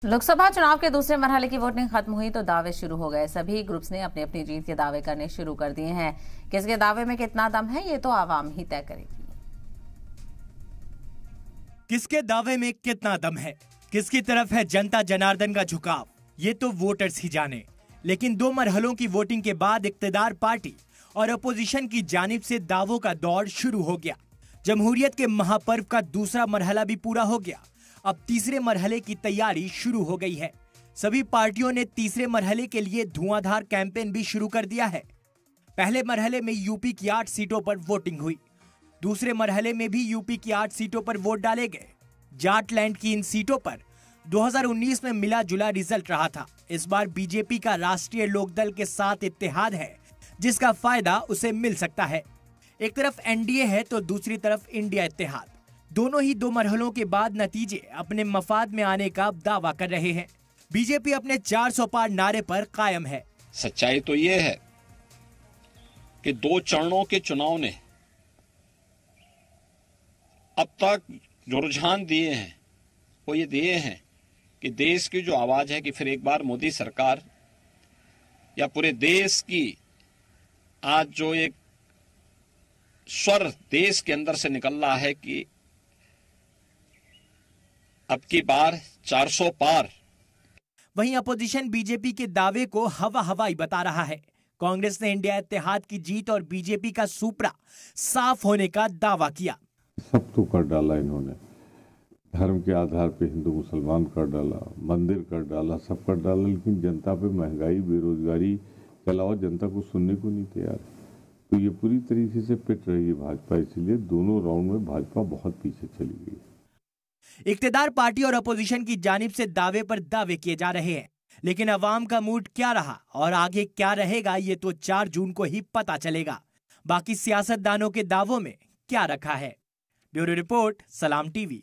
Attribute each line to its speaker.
Speaker 1: लोकसभा चुनाव के दूसरे मरहले की वोटिंग खत्म हुई तो दावे शुरू हो गए। सभी ग्रुप्स ने अपनी अपनी जीत के दावे करने शुरू कर दिए हैं। किसके दावे में कितना दम है ये तो आवाम ही तय करेगी।
Speaker 2: किसके दावे में कितना दम है, किसकी तरफ है जनता जनार्दन का झुकाव, ये तो वोटर्स ही जाने। लेकिन दो मरहलों की वोटिंग के बाद इक्तदार पार्टी और अपोजिशन की जानिब से दावों का दौर शुरू हो गया। जमहूरियत के महापर्व का दूसरा मरहला भी पूरा हो गया। अब तीसरे मरहले की तैयारी शुरू हो गई है। सभी पार्टियों ने तीसरे मरहले के लिए धुआंधार कैंपेन भी शुरू कर दिया है। पहले मरहले में यूपी की 8 सीटों पर वोटिंग हुई। दूसरे मरहले में भी यूपी की 8 सीटों पर वोट डाले गए। जाटलैंड की इन सीटों पर 2019 में मिला जुला रिजल्ट रहा था। इस बार बीजेपी का राष्ट्रीय लोकदल के साथ इत्तेहाद है, जिसका फायदा उसे मिल सकता है। एक तरफ एनडीए है तो दूसरी तरफ इंडिया इत्तेहाद। दोनों ही दो मरहलों के बाद नतीजे अपने मफाद में आने का दावा कर रहे हैं। बीजेपी अपने 400 पार नारे पर कायम है।
Speaker 3: सच्चाई तो ये है कि 2 चरणों के चुनाव ने अब तक जो रुझान दिए हैं वो ये दिए हैं कि देश की जो आवाज है कि फिर एक बार मोदी सरकार या पूरे देश की आज जो एक स्वर देश के अंदर से निकल रहा है कि अब की बार 400 पार।
Speaker 2: वहीं अपोजिशन बीजेपी के दावे को हवा हवाई बता रहा है। कांग्रेस ने इंडिया इत्तेहाद की जीत और बीजेपी का सुपड़ा साफ होने का दावा किया।
Speaker 4: सब तो कर डाला इन्होंने, धर्म के आधार पे हिंदू मुसलमान कर डाला, मंदिर कर डाला, सब कर डाला, लेकिन जनता पे महंगाई बेरोजगारी के अलावा जनता को सुनने को नहीं तैयार। तो ये पूरी तरीके से पिट रही है भाजपा, इसलिए दोनों राउंड में भाजपा बहुत पीछे चली गई।
Speaker 2: इक्तदार पार्टी और अपोजिशन की जानिब से दावे पर दावे किए जा रहे हैं, लेकिन अवाम का मूड क्या रहा और आगे क्या रहेगा ये तो 4 जून को ही पता चलेगा। बाकी सियासतदानों के दावों में क्या रखा है। ब्यूरो रिपोर्ट, सलाम टीवी।